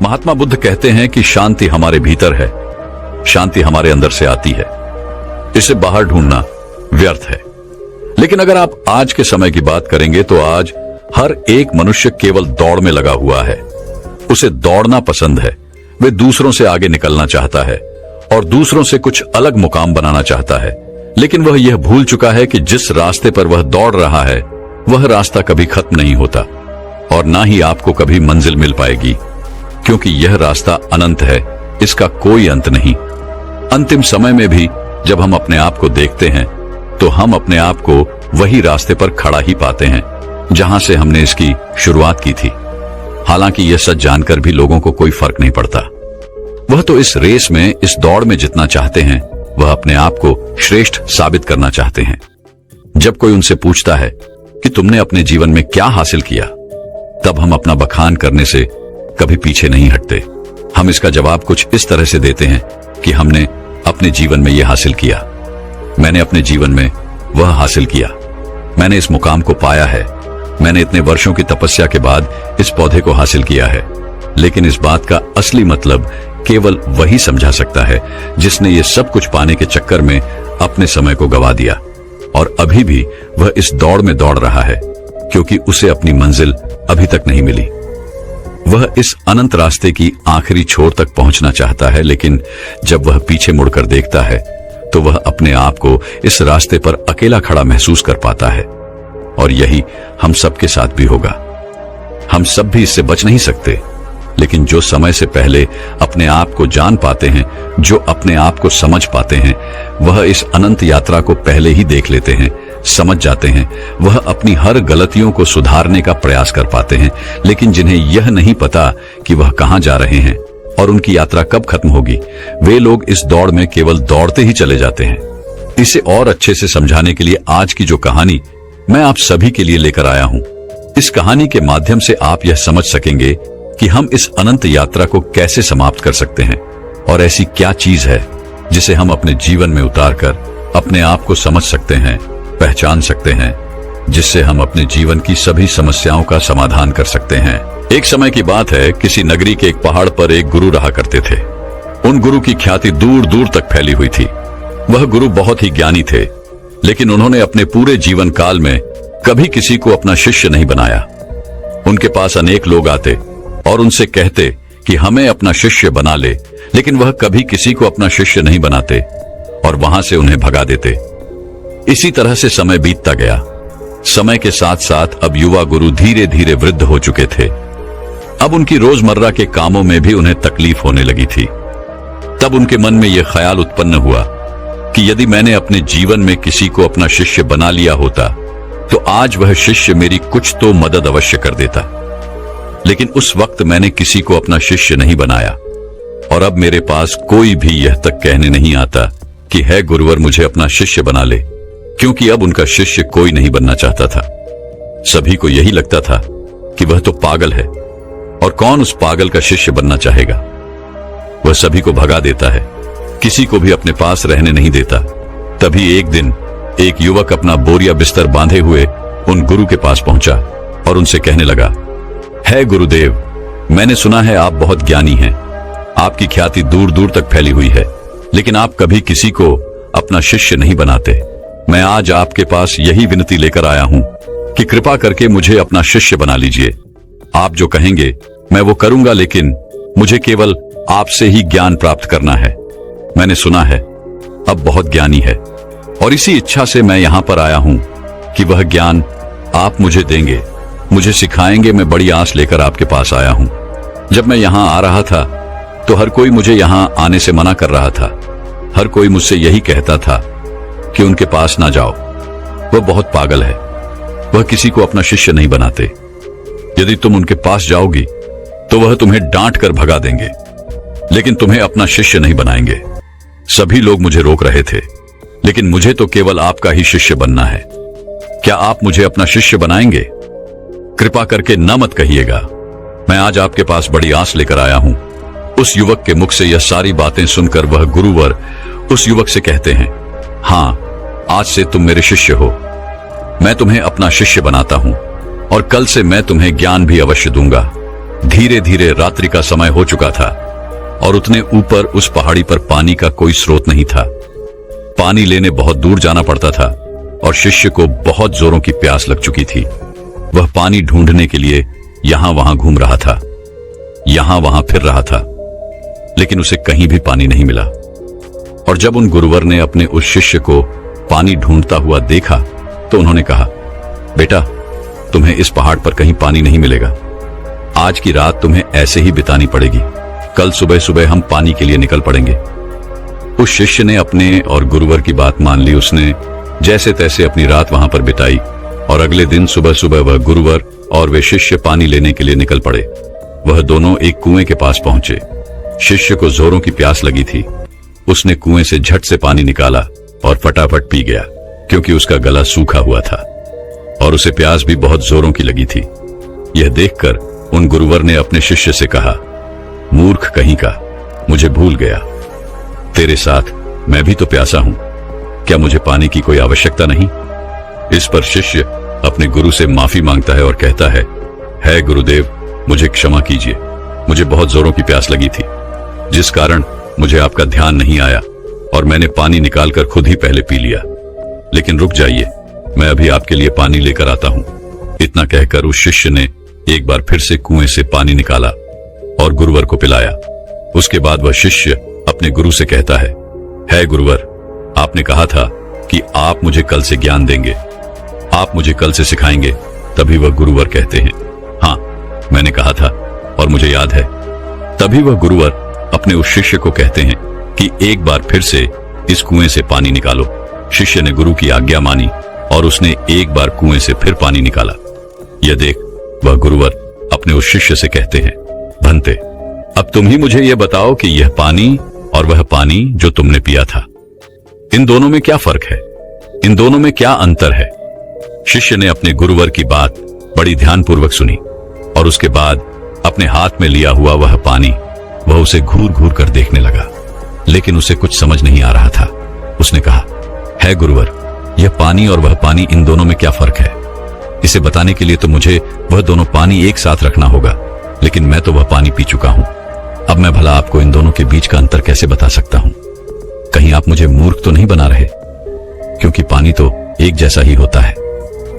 महात्मा बुद्ध कहते हैं कि शांति हमारे भीतर है, शांति हमारे अंदर से आती है, इसे बाहर ढूंढना व्यर्थ है। लेकिन अगर आप आज के समय की बात करेंगे तो आज हर एक मनुष्य केवल दौड़ में लगा हुआ है। उसे दौड़ना पसंद है, वे दूसरों से आगे निकलना चाहता है और दूसरों से कुछ अलग मुकाम बनाना चाहता है। लेकिन वह यह भूल चुका है कि जिस रास्ते पर वह दौड़ रहा है वह रास्ता कभी खत्म नहीं होता और ना ही आपको कभी मंजिल मिल पाएगी, क्योंकि यह रास्ता अनंत है, इसका कोई अंत नहीं। अंतिम समय में भी जब हम अपने आप को देखते हैं तो हम अपने आप को वही रास्ते पर खड़ा ही पाते हैं जहां से हमने इसकी शुरुआत की थी। हालांकि यह सच जानकर भी लोगों को कोई फर्क नहीं पड़ता। वह तो इस रेस में, इस दौड़ में जितना चाहते हैं वह अपने आप को श्रेष्ठ साबित करना चाहते हैं। जब कोई उनसे पूछता है कि तुमने अपने जीवन में क्या हासिल किया, तब हम अपना बखान करने से कभी पीछे नहीं हटते। हम इसका जवाब कुछ इस तरह से देते हैं कि हमने अपने जीवन में यह हासिल किया, मैंने अपने जीवन में वह हासिल किया, मैंने इस मुकाम को पाया है, मैंने इतने वर्षों की तपस्या के बाद इस पौधे को हासिल किया है। लेकिन इस बात का असली मतलब केवल वही समझा सकता है जिसने ये सब कुछ पाने के चक्कर में अपने समय को गवा दिया और अभी भी वह इस दौड़ में दौड़ रहा है, क्योंकि उसे अपनी मंजिल अभी तक नहीं मिली। वह इस अनंत रास्ते की आखिरी छोर तक पहुंचना चाहता है, लेकिन जब वह पीछे मुड़कर देखता है तो वह अपने आप को इस रास्ते पर अकेला खड़ा महसूस कर पाता है। और यही हम सबके साथ भी होगा। हम सब भी इससे बच नहीं सकते, लेकिन जो समय से पहले अपने आप को जान पाते हैं, जो अपने आप को समझ पाते हैं, वह इस अनंत यात्रा को पहले ही देख लेते हैं, समझ जाते हैं। वह अपनी हर गलतियों को सुधारने का प्रयास कर पाते हैं, लेकिन जिन्हें यह नहीं पता कि वह कहां जा रहे हैं और उनकी यात्रा कब खत्म होगी, वे लोग इस दौड़ में केवल दौड़ते ही चले जाते हैं। इसे और अच्छे से समझाने के लिए आज की जो कहानी मैं आप सभी के लिए लेकर आया हूं, इस कहानी के माध्यम से आप यह समझ सकेंगे कि हम इस अनंत यात्रा को कैसे समाप्त कर सकते हैं और ऐसी क्या चीज है जिसे हम अपने जीवन में उतारकर अपने आप को समझ सकते हैं, पहचान सकते हैं, जिससे हम अपने जीवन की सभी समस्याओं का समाधान कर सकते हैं। एक समय की बात है, किसी नगरी के एक पहाड़ पर एक गुरु रहा करते थे। उन गुरु की ख्याति दूर दूर तक फैली हुई थी। वह गुरु बहुत ही ज्ञानी थे, लेकिन उन्होंने अपने पूरे जीवन काल में कभी किसी को अपना शिष्य नहीं बनाया। उनके पास अनेक लोग आते और उनसे कहते कि हमें अपना शिष्य बना ले, लेकिन वह कभी किसी को अपना शिष्य नहीं बनाते और वहां से उन्हें भगा देते। इसी तरह से समय बीतता गया। समय के साथ साथ अब युवा गुरु धीरे धीरे वृद्ध हो चुके थे। अब उनकी रोजमर्रा के कामों में भी उन्हें तकलीफ होने लगी थी। तब उनके मन में यह ख्याल उत्पन्न हुआ कि यदि मैंने अपने जीवन में किसी को अपना शिष्य बना लिया होता तो आज वह शिष्य मेरी कुछ तो मदद अवश्य कर देता। लेकिन उस वक्त मैंने किसी को अपना शिष्य नहीं बनाया और अब मेरे पास कोई भी यह तक कहने नहीं आता कि है गुरुवर मुझे अपना शिष्य बना ले, क्योंकि अब उनका शिष्य कोई नहीं बनना चाहता था। सभी को यही लगता था कि वह तो पागल है और कौन उस पागल का शिष्य बनना चाहेगा। वह सभी को भगा देता है, किसी को भी अपने पास रहने नहीं देता। तभी एक दिन एक युवक अपना बोरिया बिस्तर बांधे हुए उन गुरु के पास पहुंचा और उनसे कहने लगा, है गुरुदेव, मैंने सुना है आप बहुत ज्ञानी हैं, आपकी ख्याति दूर दूर तक फैली हुई है, लेकिन आप कभी किसी को अपना शिष्य नहीं बनाते। मैं आज आपके पास यही विनती लेकर आया हूं कि कृपा करके मुझे अपना शिष्य बना लीजिए। आप जो कहेंगे मैं वो करूंगा, लेकिन मुझे केवल आपसे ही ज्ञान प्राप्त करना है। मैंने सुना है अब बहुत ज्ञानी है और इसी इच्छा से मैं यहां पर आया हूं कि वह ज्ञान आप मुझे देंगे, मुझे सिखाएंगे। मैं बड़ी आस लेकर आपके पास आया हूं। जब मैं यहां आ रहा था तो हर कोई मुझे यहां आने से मना कर रहा था। हर कोई मुझसे यही कहता था कि उनके पास ना जाओ, वह बहुत पागल है, वह किसी को अपना शिष्य नहीं बनाते। यदि तुम उनके पास जाओगी तो वह तुम्हें डांट कर भगा देंगे, लेकिन तुम्हें अपना शिष्य नहीं बनाएंगे। सभी लोग मुझे रोक रहे थे, लेकिन मुझे तो केवल आपका ही शिष्य बनना है। क्या आप मुझे अपना शिष्य बनाएंगे? कृपा करके न मत कहिएगा। मैं आज आपके पास बड़ी आस लेकर आया हूं। उस युवक के मुख से यह सारी बातें सुनकर वह गुरुवर उस युवक से कहते हैं, हां, आज से तुम मेरे शिष्य हो। मैं तुम्हें अपना शिष्य बनाता हूं और कल से मैं तुम्हें ज्ञान भी अवश्य दूंगा। धीरे धीरे रात्रि का समय हो चुका था और उतने ऊपर उस पहाड़ी पर पानी का कोई स्रोत नहीं था। पानी लेने बहुत दूर जाना पड़ता था और शिष्य को बहुत जोरों की प्यास लग चुकी थी। वह पानी ढूंढने के लिए यहां वहां घूम रहा था, यहां वहां फिर रहा था, लेकिन उसे कहीं भी पानी नहीं मिला। और जब उन गुरुवर ने अपने उस शिष्य को पानी ढूंढता हुआ देखा तो उन्होंने कहा, बेटा, तुम्हें इस पहाड़ पर कहीं पानी नहीं मिलेगा। आज की रात तुम्हें ऐसे ही बितानी पड़ेगी। कल सुबह सुबह हम पानी के लिए निकल पड़ेंगे। उस शिष्य ने अपने और गुरुवर की बात मान ली। उसने जैसे तैसे अपनी रात वहां पर बिताई और अगले दिन सुबह सुबह वह गुरुवर और वे शिष्य पानी लेने के लिए निकल पड़े। वह दोनों एक कुएं के पास पहुंचे। शिष्य को जोरों की प्यास लगी थी। उसने कुएं से झट से पानी निकाला और फटाफट पी गया, क्योंकि उसका गला सूखा हुआ था और उसे प्यास भी बहुत जोरों की लगी थी। यह देखकर उन गुरुवर ने अपने शिष्य से कहा, मूर्ख कहीं का, मुझे भूल गया। तेरे साथ मैं भी तो प्यासा हूं, क्या मुझे पानी की कोई आवश्यकता नहीं? इस पर शिष्य अपने गुरु से माफी मांगता है और कहता है गुरुदेव, मुझे क्षमा कीजिए। मुझे बहुत जोरों की प्यास लगी थी, जिस कारण मुझे आपका ध्यान नहीं आया और मैंने पानी निकालकर खुद ही पहले पी लिया। लेकिन रुक जाइए, मैं अभी आपके लिए पानी लेकर आता हूं। इतना कहकर उस शिष्य ने एक बार फिर से कुएं से पानी निकाला और गुरुवर को पिलाया। उसके बाद वह शिष्य अपने गुरु से कहता है गुरुवर, आपने कहा था कि आप मुझे कल से ज्ञान देंगे, आप मुझे कल से सिखाएंगे। तभी वह गुरुवर कहते हैं, हाँ, मैंने कहा था और मुझे याद है। तभी वह गुरुवर अपने उस शिष्य को कहते हैं कि एक बार फिर से इस कुएं से पानी निकालो। शिष्य ने गुरु की आज्ञा मानी और उसने एक बार कुएं से फिर पानी निकाला। यह देख वह गुरुवर अपने उस शिष्य से कहते हैं, भंते, अब तुम ही मुझे यह बताओ कि यह पानी और वह पानी जो तुमने पिया था, इन दोनों में क्या फर्क है? इन दोनों में क्या अंतर है? शिष्य ने अपने गुरुवर की बात बड़ी ध्यानपूर्वक सुनी और उसके बाद अपने हाथ में लिया हुआ वह पानी वह उसे घूर घूर कर देखने लगा, लेकिन उसे कुछ समझ नहीं आ रहा था। उसने कहा, है गुरुवर, यह पानी और वह पानी, इन दोनों में क्या फर्क है? इसे बताने के लिए तो मुझे वह दोनों पानी एक साथ रखना होगा, लेकिन मैं तो वह पानी पी चुका हूं। अब मैं भला आपको इन दोनों के बीच का अंतर कैसे बता सकता हूं? कहीं आप मुझे मूर्ख तो नहीं बना रहे? क्योंकि पानी तो एक जैसा ही होता है,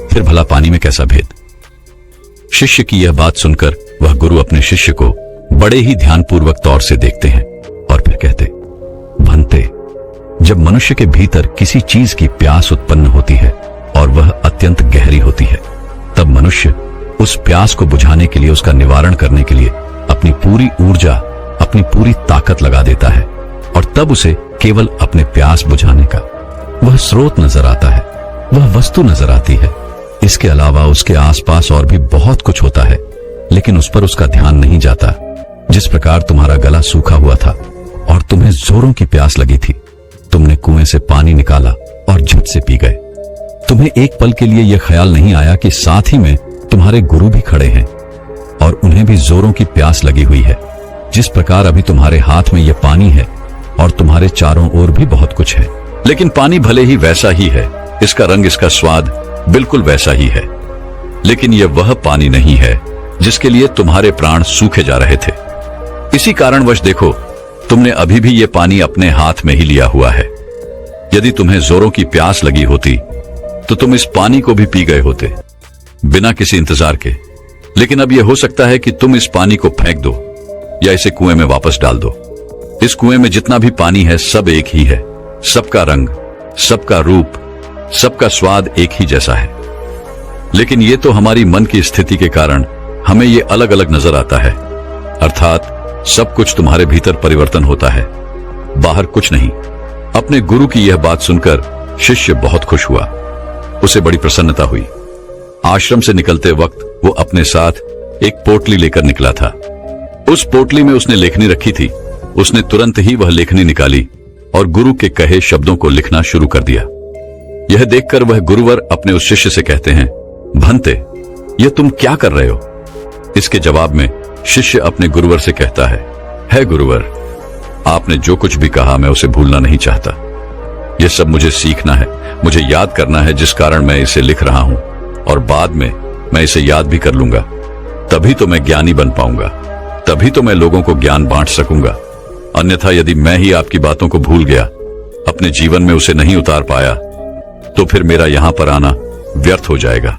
फिर भला पानी में कैसा भेद? शिष्य की यह बात सुनकर वह गुरु अपने शिष्य को बड़े ही ध्यानपूर्वक तौर से देखते हैं और फिर कहते, भंते, जब मनुष्य के भीतर किसी चीज की प्यास उत्पन्न होती है और वह अत्यंत गहरी होती है, तब मनुष्य उस प्यास को बुझाने के लिए, उसका निवारण करने के लिए अपनी पूरी ऊर्जा, अपनी पूरी ताकत लगा देता है और तब उसे केवल अपने प्यास बुझाने का वह स्रोत नजर आता है, वह वस्तु नजर आती है। इसके अलावा उसके आसपास और भी बहुत कुछ होता है, लेकिन उस पर उसका ध्यान नहीं जाता। जिस प्रकार तुम्हारा गला सूखा हुआ था और तुम्हें जोरों की प्यास लगी थी, तुमने कुएं से पानी निकाला और झट से पी गए। तुम्हें एक पल के लिए यह ख्याल नहीं आया कि साथ ही में तुम्हारे गुरु भी खड़े हैं और उन्हें भी जोरों की प्यास लगी हुई है। जिस प्रकार अभी तुम्हारे हाथ में यह पानी है और तुम्हारे चारों ओर भी बहुत कुछ है, लेकिन पानी भले ही वैसा ही है, इसका रंग, इसका स्वाद बिल्कुल वैसा ही है, लेकिन यह वह पानी नहीं है जिसके लिए तुम्हारे प्राण सूखे जा रहे थे। इसी कारणवश देखो, तुमने अभी भी यह पानी अपने हाथ में ही लिया हुआ है। यदि तुम्हें जोरों की प्यास लगी होती तो तुम इस पानी को भी पी गए होते, बिना किसी इंतजार के। लेकिन अब यह हो सकता है कि तुम इस पानी को फेंक दो या इसे कुएं में वापस डाल दो। इस कुएं में जितना भी पानी है सब एक ही है, सबका रंग, सबका रूप, सबका स्वाद एक ही जैसा है। लेकिन ये तो हमारी मन की स्थिति के कारण हमें ये अलग अलग नजर आता है। अर्थात सब कुछ तुम्हारे भीतर परिवर्तन होता है, बाहर कुछ नहीं। अपने गुरु की यह बात सुनकर शिष्य बहुत खुश हुआ, उसे बड़ी प्रसन्नता हुई। आश्रम से निकलते वक्त वो अपने साथ एक पोटली लेकर निकला था। उस पोटली में उसने लेखनी रखी थी। उसने तुरंत ही वह लेखनी निकाली और गुरु के कहे शब्दों को लिखना शुरू कर दिया। यह देखकर वह गुरुवर अपने उस शिष्य से कहते हैं, भंते, यह तुम क्या कर रहे हो? इसके जवाब में शिष्य अपने गुरुवर से कहता है गुरुवर, आपने जो कुछ भी कहा मैं उसे भूलना नहीं चाहता। यह सब मुझे सीखना है, मुझे याद करना है, जिस कारण मैं इसे लिख रहा हूं और बाद में मैं इसे याद भी कर लूंगा। तभी तो मैं ज्ञानी बन पाऊंगा, तभी तो मैं लोगों को ज्ञान बांट सकूंगा। अन्यथा यदि मैं ही आपकी बातों को भूल गया, अपने जीवन में उसे नहीं उतार पाया, तो फिर मेरा यहां पर आना व्यर्थ हो जाएगा।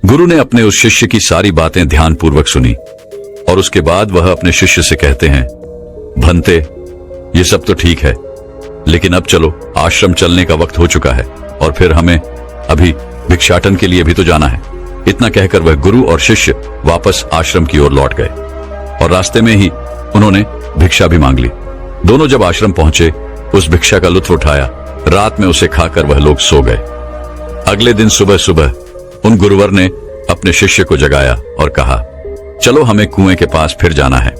गुरु ने अपने उस शिष्य की सारी बातें ध्यानपूर्वक सुनी और उसके बाद वह अपने शिष्य से कहते हैं, भंते, ये सब तो ठीक है, लेकिन अब चलो, आश्रम चलने का वक्त हो चुका है और फिर हमें अभी भिक्षाटन के लिए भी तो जाना है। इतना कहकर वह गुरु और शिष्य वापस आश्रम की ओर लौट गए और रास्ते में ही उन्होंने भिक्षा भी मांग ली। दोनों जब आश्रम पहुंचे, उस भिक्षा का लुत्फ उठाया। रात में उसे खाकर वह लोग सो गए। अगले दिन सुबह सुबह उन गुरुवर ने अपने शिष्य को जगाया और कहा, चलो हमें कुएं के पास फिर जाना है।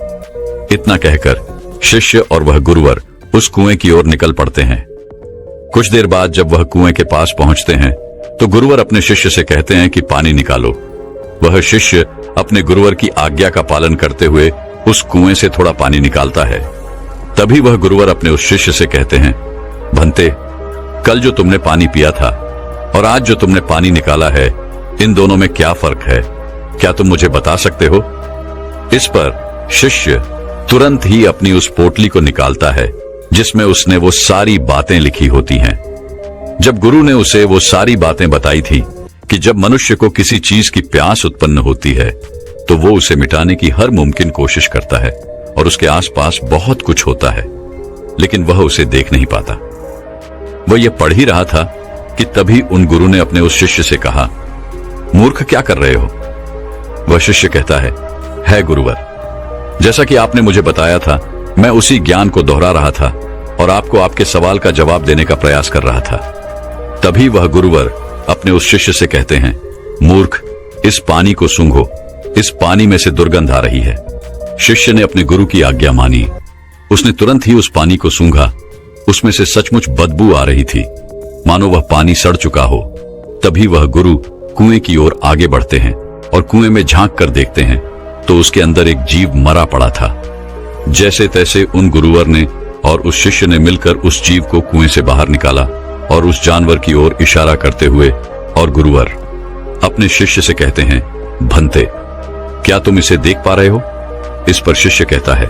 इतना कहकर शिष्य और वह गुरुवर उस कुएं की ओर निकल पड़ते हैं। कुछ देर बाद जब वह कुएं के पास पहुंचते हैं तो गुरुवर अपने शिष्य से कहते हैं कि पानी निकालो। वह शिष्य अपने गुरुवर की आज्ञा का पालन करते हुए उस कुएं से थोड़ा पानी निकालता है। तभी वह गुरुवर अपने उस शिष्य से कहते हैं, भंते, कल जो तुमने पानी पिया था और आज जो तुमने पानी निकाला है, इन दोनों में क्या फर्क है? क्या तुम मुझे बता सकते हो? इस पर शिष्य तुरंत ही अपनी उस पोटली को निकालता है जिसमें उसने वो सारी बातें लिखी होती हैं। जब गुरु ने उसे वो सारी बातें बताई थी कि जब मनुष्य को किसी चीज की प्यास उत्पन्न होती है तो वो उसे मिटाने की हर मुमकिन कोशिश करता है और उसके आसपास बहुत कुछ होता है, लेकिन वह उसे देख नहीं पाता। वह यह पढ़ ही रहा था कि तभी उन गुरु ने अपने उस शिष्य से कहा, मूर्ख, क्या कर रहे हो? वह शिष्य कहता है गुरुवर, जैसा कि आपने मुझे बताया था, मैं उसी ज्ञान को दोहरा रहा था और आपको आपके सवाल का जवाब देने का प्रयास कर रहा था। तभी वह गुरुवर अपने उस शिष्य से कहते हैं, मूर्ख, इस पानी को सूंघो, इस पानी में से दुर्गंध आ रही है। शिष्य ने अपने गुरु की आज्ञा मानी। उसने तुरंत ही उस पानी को सूंघा। उसमें से सचमुच बदबू आ रही थी, मानो वह पानी सड़ चुका हो। तभी वह गुरु कुएं की ओर आगे बढ़ते हैं और कुएं में झांक कर देखते हैं तो उसके अंदर एक जीव मरा पड़ा था। जैसे तैसे उन गुरुवर ने और उस शिष्य ने मिलकर उस जीव को कुएं से बाहर निकाला और उस जानवर की ओर इशारा करते हुए और गुरुवर अपने शिष्य से कहते हैं, भंते, क्या तुम इसे देख पा रहे हो? इस पर शिष्य कहता है,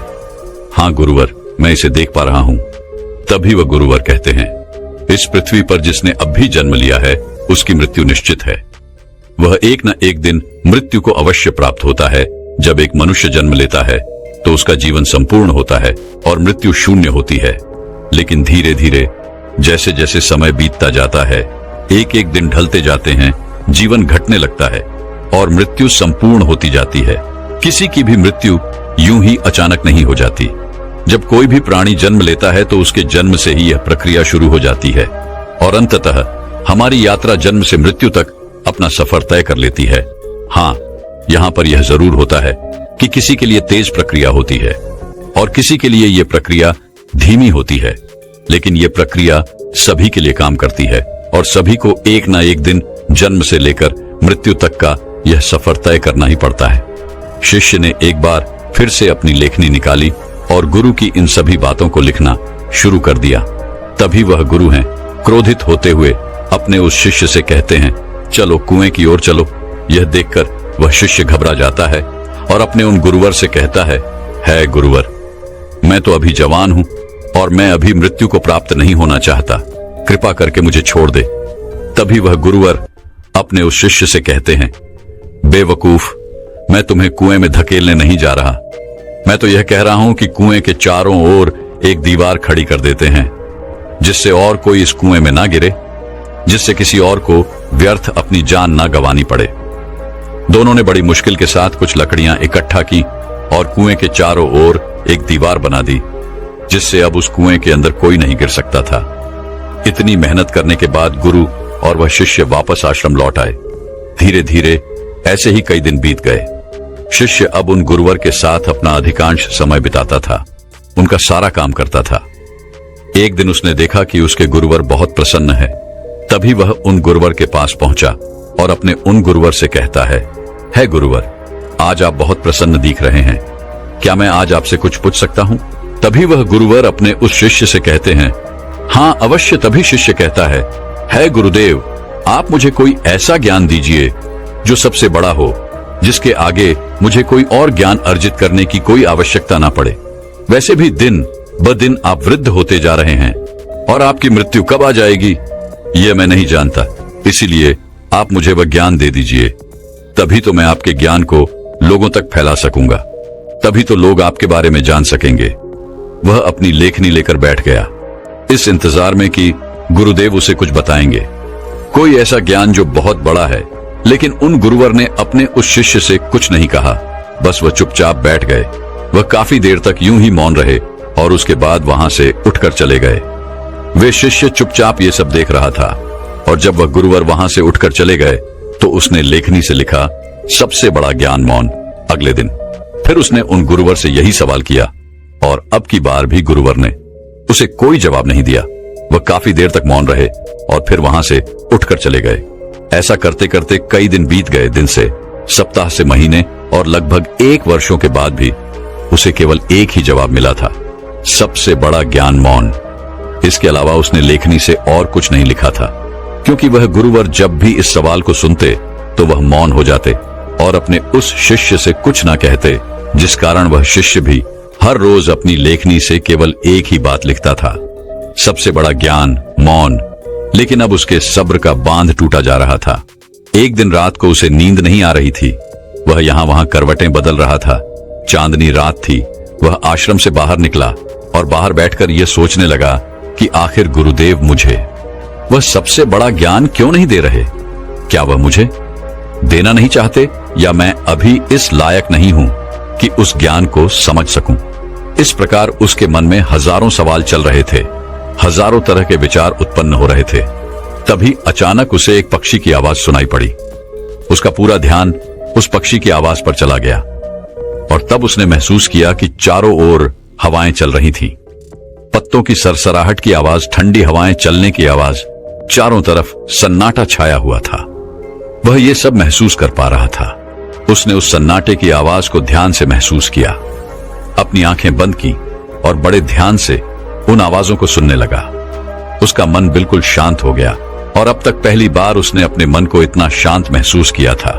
हाँ गुरुवर, मैं इसे देख पा रहा हूं। तभी वह गुरुवर कहते हैं, इस पृथ्वी पर जिसने अब भी जन्म लिया है उसकी मृत्यु निश्चित है। वह एक न एक दिन मृत्यु को अवश्य प्राप्त होता है। जब एक मनुष्य जन्म लेता है तो उसका जीवन संपूर्ण होता है और मृत्यु शून्य होती है। लेकिन धीरे धीरे जैसे जैसे समय बीतता जाता है, एक एक दिन ढलते जाते हैं, जीवन घटने लगता है और मृत्यु संपूर्ण होती जाती है। किसी की भी मृत्यु यूं ही अचानक नहीं हो जाती। जब कोई भी प्राणी जन्म लेता है तो उसके जन्म से ही यह प्रक्रिया शुरू हो जाती है और अंततः हमारी यात्रा जन्म से मृत्यु तक अपना सफर तय कर लेती है। हाँ, यहाँ पर यह जरूर होता है कि किसी के लिए तेज प्रक्रिया होती है और किसी के लिए यह प्रक्रिया धीमी होती है, लेकिन यह प्रक्रिया सभी के लिए काम करती है और सभी को एक ना एक दिन जन्म से लेकर मृत्यु तक का यह सफर तय करना ही पड़ता है। शिष्य ने एक बार फिर से अपनी लेखनी निकाली और गुरु की इन सभी बातों को लिखना शुरू कर दिया। तभी वह गुरु हैं, क्रोधित होते हुए अपने उस शिष्य से कहते हैं, चलो कुएं की ओर चलो। यह देखकर वह शिष्य घबरा जाता है और अपने उन गुरुवर से कहता है गुरुवर, मैं तो अभी जवान हूं और मैं अभी मृत्यु को प्राप्त नहीं होना चाहता, कृपा करके मुझे छोड़ दे। तभी वह गुरुवर अपने उस शिष्य से कहते हैं, बेवकूफ, मैं तुम्हें कुएं में धकेलने नहीं जा रहा। मैं तो यह कह रहा हूं कि कुएं के चारों ओर एक दीवार खड़ी कर देते हैं जिससे और कोई इस कुएं में ना गिरे, जिससे किसी और को व्यर्थ अपनी जान ना गंवानी पड़े। दोनों ने बड़ी मुश्किल के साथ कुछ लकड़ियां इकट्ठा की और कुएं के चारों ओर एक दीवार बना दी जिससे अब उस कुएं के अंदर कोई नहीं गिर सकता था। इतनी मेहनत करने के बाद गुरु और वह शिष्य वापस आश्रम लौट आए। धीरे धीरे ऐसे ही कई दिन बीत गए। शिष्य अब उन गुरुवर के साथ अपना अधिकांश समय बिताता था, उनका सारा काम करता था। एक दिन उसने देखा कि उसके गुरुवर बहुत प्रसन्न है। तभी वह उन गुरुवर के पास पहुंचा और अपने उन गुरुवर से कहता है गुरुवर, आज आप बहुत प्रसन्न दिख रहे हैं, क्या मैं आज आपसे कुछ पूछ सकता हूं? तभी वह गुरुवर अपने उस शिष्य से कहते हैं, हाँ अवश्य। तभी शिष्य कहता है गुरुदेव, आप मुझे कोई ऐसा ज्ञान दीजिए जो सबसे बड़ा हो, जिसके आगे मुझे कोई और ज्ञान अर्जित करने की कोई आवश्यकता ना पड़े। वैसे भी दिन ब दिन आप वृद्ध होते जा रहे हैं और आपकी मृत्यु कब आ जाएगी ये मैं नहीं जानता। इसीलिए आप मुझे वह ज्ञान दे दीजिए, तभी तो मैं आपके ज्ञान को लोगों तक फैला सकूंगा, तभी तो लोग आपके बारे में जान सकेंगे। वह अपनी लेखनी लेकर बैठ गया, इस इंतजार में कि गुरुदेव उसे कुछ बताएंगे, कोई ऐसा ज्ञान जो बहुत बड़ा है। लेकिन उन गुरुवर ने अपने उस शिष्य से कुछ नहीं कहा, बस वह चुपचाप बैठ गए। वह काफी देर तक यूं ही मौन रहे और उसके बाद वहां से उठकर चले गए। वे शिष्य चुपचाप ये सब देख रहा था और जब वह गुरुवर वहां से उठकर चले गए तो उसने लेखनी से लिखा, सबसे बड़ा ज्ञान मौन। अगले दिन फिर उसने उन गुरुवर से यही सवाल किया और अब की बार भी गुरुवर ने उसे कोई जवाब नहीं दिया। वह काफी देर तक मौन रहे और फिर वहां से उठकर चले गए। ऐसा करते करते कई दिन बीत गए, दिन से सप्ताह से महीने और लगभग 1 वर्षों के बाद भी उसे केवल एक ही जवाब मिला था, सबसे बड़ा ज्ञान मौन। इसके अलावा उसने लेखनी से और कुछ नहीं लिखा था, क्योंकि वह गुरुवर जब भी इस सवाल को सुनते तो वह मौन हो जाते और अपने उस शिष्य से कुछ ना कहते, जिस कारण वह शिष्य भी हर रोज अपनी लेखनी से केवल एक ही बात लिखता था, सबसे बड़ा ज्ञान मौन। लेकिन अब उसके सब्र का बांध टूटा जा रहा था। एक दिन रात को उसे नींद नहीं आ रही थी। वह यहां वहां करवटें बदल रहा था। चांदनी रात थी। वह आश्रम से बाहर निकला और बाहर बैठकर यह सोचने लगा कि आखिर गुरुदेव मुझे वह सबसे बड़ा ज्ञान क्यों नहीं दे रहे? क्या वह मुझे देना नहीं चाहते, या मैं अभी इस लायक नहीं हूं कि उस ज्ञान को समझ सकूं? इस प्रकार उसके मन में हजारों सवाल चल रहे थे, हजारों तरह के विचार उत्पन्न हो रहे थे। तभी अचानक उसे एक पक्षी की आवाज सुनाई पड़ी। उसका पूरा ध्यान उस पक्षी की आवाज पर चला गया और तब उसने महसूस किया कि चारों ओर हवाएं चल रही थीं। पत्तों की सरसराहट की आवाज, ठंडी हवाएं चलने की आवाज, चारों तरफ सन्नाटा छाया हुआ था। वह ये सब महसूस कर पा रहा था। उसने उस सन्नाटे की आवाज को ध्यान से महसूस किया, अपनी आंखें बंद की और बड़े ध्यान से उन आवाजों को सुनने लगा। उसका मन बिल्कुल शांत हो गया और अब तक पहली बार उसने अपने मन को इतना शांत महसूस किया था।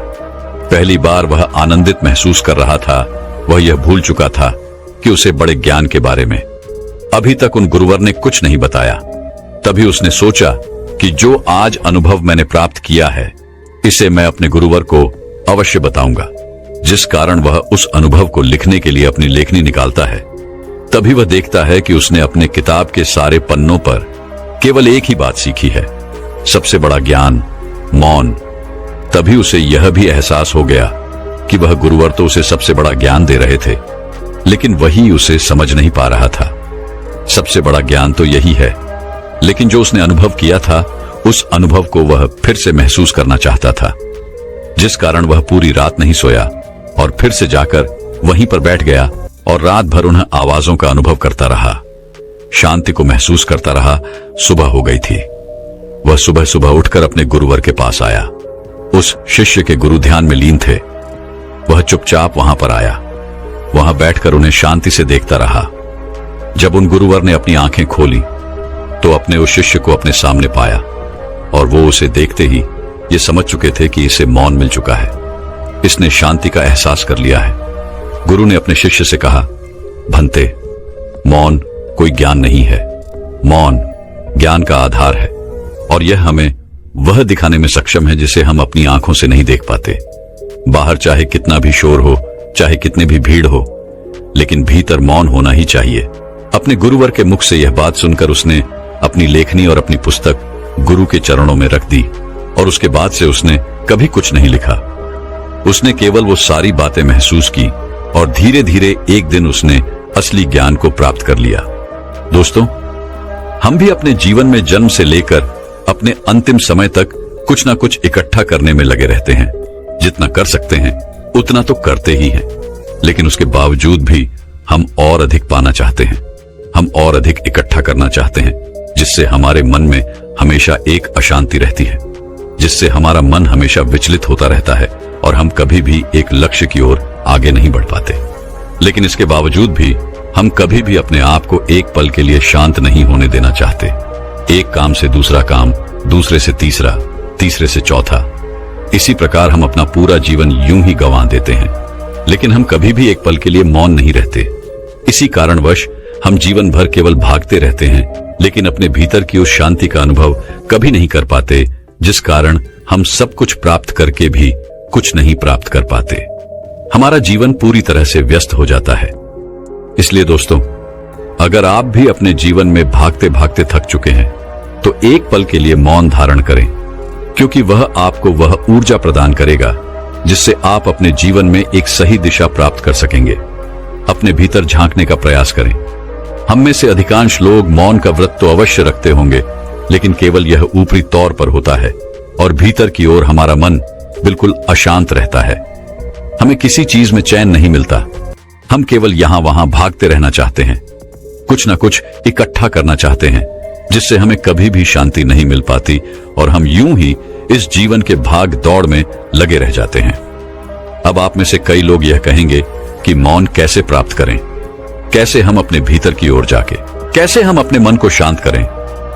पहली बार वह आनंदित महसूस कर रहा था। वह यह भूल चुका था कि उसे बड़े ज्ञान के बारे में अभी तक उन गुरुवर ने कुछ नहीं बताया। तभी उसने सोचा कि जो आज अनुभव मैंने प्राप्त किया है, इसे मैं अपने गुरुवर को अवश्य बताऊंगा, जिस कारण वह उस अनुभव को लिखने के लिए अपनी लेखनी निकालता है। तभी वह देखता है कि उसने अपने किताब के सारे पन्नों पर केवल एक ही बात सीखी है, सबसे बड़ा ज्ञान मौन। तभी उसे यह भी एहसास हो गया कि वह गुरुवर तो उसे सबसे बड़ा ज्ञान दे रहे थे, लेकिन वही उसे समझ नहीं पा रहा था। सबसे बड़ा ज्ञान तो यही है, लेकिन जो उसने अनुभव किया था, उस अनुभव को वह फिर से महसूस करना चाहता था, जिस कारण वह पूरी रात नहीं सोया और फिर से जाकर वहीं पर बैठ गया और रात भर उन आवाजों का अनुभव करता रहा, शांति को महसूस करता रहा। सुबह हो गई थी। वह सुबह सुबह उठकर अपने गुरुवर के पास आया। उस शिष्य के गुरु ध्यान में लीन थे। वह चुपचाप वहां पर आया, वहां बैठकर उन्हें शांति से देखता रहा। जब उन गुरुवर ने अपनी आंखें खोली तो अपने उस शिष्य को अपने सामने पाया और वो उसे देखते ही ये समझ चुके थे कि इसे मौन मिल चुका है, इसने शांति का एहसास कर लिया है। गुरु ने अपने शिष्य से कहा, भंते, मौन कोई ज्ञान नहीं है, मौन ज्ञान का आधार है और यह हमें वह दिखाने में सक्षम है जिसे हम अपनी आंखों से नहीं देख पाते। बाहर चाहे कितना भी शोर हो, चाहे कितनी भी भीड़ हो, लेकिन भीतर मौन होना ही चाहिए। अपने गुरुवर के मुख से यह बात सुनकर उसने अपनी लेखनी और अपनी पुस्तक गुरु के चरणों में रख दी और उसके बाद से उसने कभी कुछ नहीं लिखा। उसने केवल वो सारी बातें महसूस की और धीरे धीरे एक दिन उसने असली ज्ञान को प्राप्त कर लिया। दोस्तों, हम भी अपने जीवन में जन्म से लेकर अपने अंतिम समय तक कुछ ना कुछ इकट्ठा करने में लगे रहते हैं। जितना कर सकते हैं उतना तो करते ही हैं, लेकिन उसके बावजूद भी हम और अधिक पाना चाहते हैं। हम और अधिक इकट्ठा करना चाहते हैं, जिससे हमारे मन में हमेशा एक अशांति रहती है, जिससे हमारा मन हमेशा विचलित होता रहता है और हम कभी भी एक लक्ष्य की ओर आगे नहीं बढ़ पाते। लेकिन इसके बावजूद भी हम कभी भी अपने आप को एक पल के लिए शांत नहीं होने देना चाहते। एक काम से दूसरा काम, दूसरे से तीसरा, तीसरे से चौथा, इसी प्रकार हम अपना पूरा जीवन यूं ही गंवा देते हैं, लेकिन हम कभी भी एक पल के लिए मौन नहीं रहते। इसी कारणवश हम जीवन भर केवल भागते रहते हैं, लेकिन अपने भीतर की उस शांति का अनुभव कभी नहीं कर पाते, जिस कारण हम सब कुछ प्राप्त करके भी कुछ नहीं प्राप्त कर पाते। हमारा जीवन पूरी तरह से व्यस्त हो जाता है। इसलिए दोस्तों, अगर आप भी अपने जीवन में भागते भागते थक चुके हैं, तो एक पल के लिए मौन धारण करें, क्योंकि वह आपको वह ऊर्जा प्रदान करेगा जिससे आप अपने जीवन में एक सही दिशा प्राप्त कर सकेंगे। अपने भीतर झांकने का प्रयास करें। हम में से अधिकांश लोग मौन का व्रत तो अवश्य रखते होंगे, लेकिन केवल यह ऊपरी तौर पर होता है और भीतर की ओर हमारा मन बिल्कुल अशांत रहता है। हमें किसी चीज में चैन नहीं मिलता। हम केवल यहां वहां भागते रहना चाहते हैं, कुछ ना कुछ इकट्ठा करना चाहते हैं, जिससे हमें कभी भी शांति नहीं मिल पाती और हम यूं ही इस जीवन के भाग दौड़ में लगे रह जाते हैं। अब आप में से कई लोग यह कहेंगे कि मौन कैसे प्राप्त करें, कैसे हम अपने भीतर की ओर जाके कैसे हम अपने मन को शांत करें।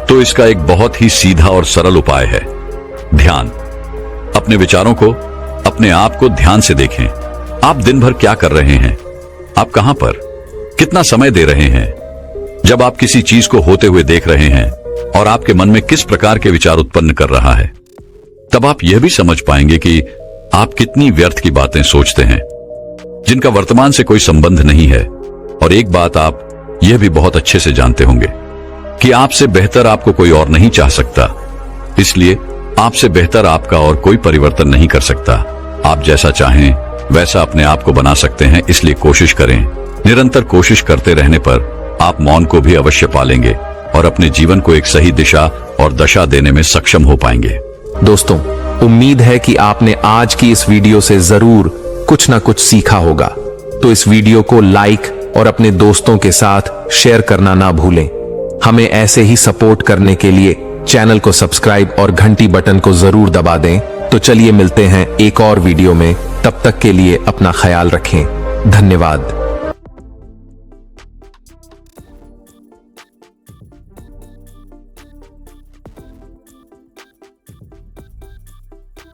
तो इसका एक बहुत ही सीधा और सरल उपाय है, ध्यान। अपने विचारों को, अपने आप को ध्यान से देखें। आप दिन भर क्या कर रहे हैं, आप कहां पर कितना समय दे रहे हैं। जब आप किसी चीज को होते हुए देख रहे हैं और आपके मन में किस प्रकार के विचार उत्पन्न कर रहा है, तब आप यह भी समझ पाएंगे कि आप कितनी व्यर्थ की बातें सोचते हैं, जिनका वर्तमान से कोई संबंध नहीं है। और एक बात आप यह भी बहुत अच्छे से जानते होंगे कि आपसे बेहतर आपको कोई और नहीं चाह सकता, इसलिए आपसे बेहतर आपका और कोई परिवर्तन नहीं कर सकता। आप जैसा चाहें वैसा अपने आप को बना सकते हैं, इसलिए कोशिश करें। निरंतर कोशिश करते रहने पर आप मौन को भी अवश्य पालेंगे और अपने जीवन को एक सही दिशा और दशा देने में सक्षम हो पाएंगे। दोस्तों, उम्मीद है कि आपने आज की इस वीडियो से जरूर कुछ ना कुछ सीखा होगा। तो इस वीडियो को लाइक और अपने दोस्तों के साथ शेयर करना ना भूलें। हमें ऐसे ही सपोर्ट करने के लिए चैनल को सब्सक्राइब और घंटी बटन को जरूर दबा दें। तो चलिए मिलते हैं एक और वीडियो में, तब तक के लिए अपना ख्याल रखें। धन्यवाद।